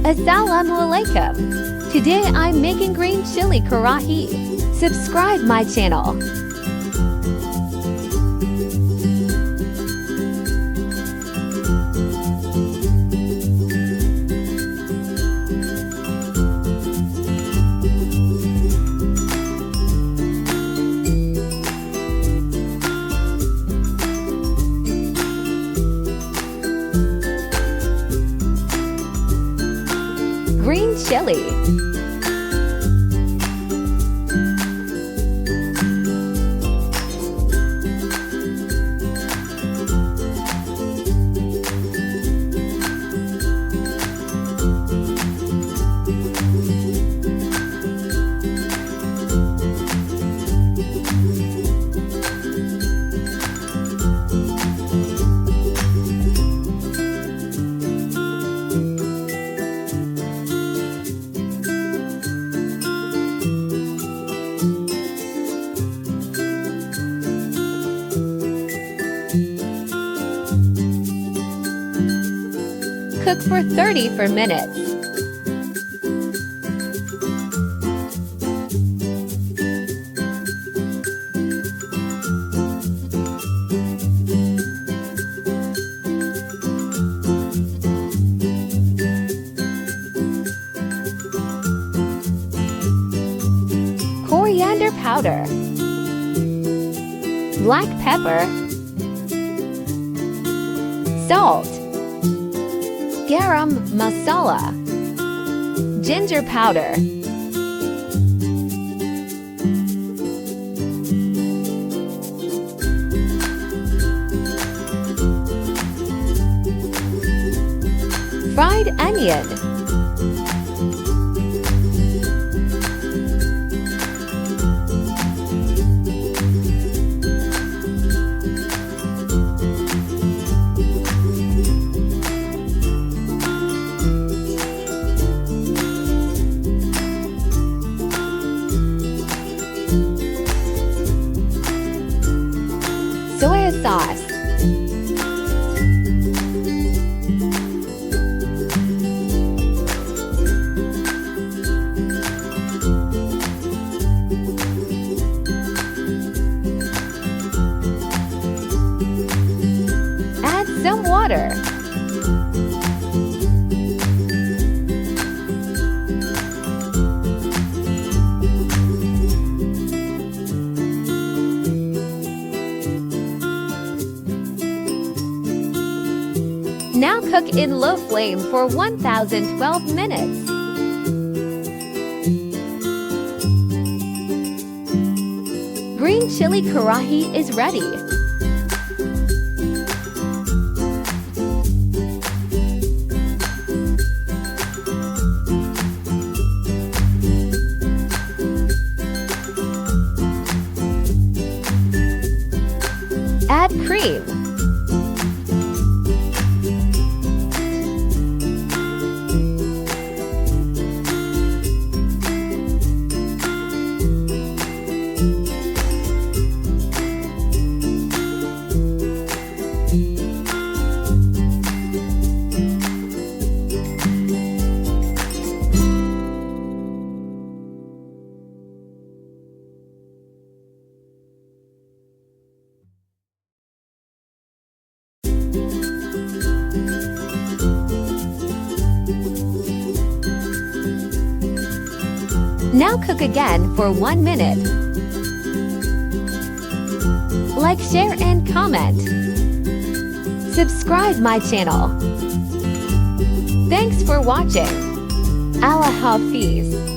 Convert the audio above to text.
Assalamualaikum. Today I'm making green chili karahi. Subscribe my channel. Green chili. Cook for 30 minutes. Coriander powder, black pepper, salt, garam masala, ginger powder, fried onion, soy sauce, add some water. Now cook in low flame for 1012 minutes. Green chili karahi is ready. Add cream. Now cook again for 1 minute. Like, share, and comment. Subscribe my channel. Thanks for watching. Allah Hafiz.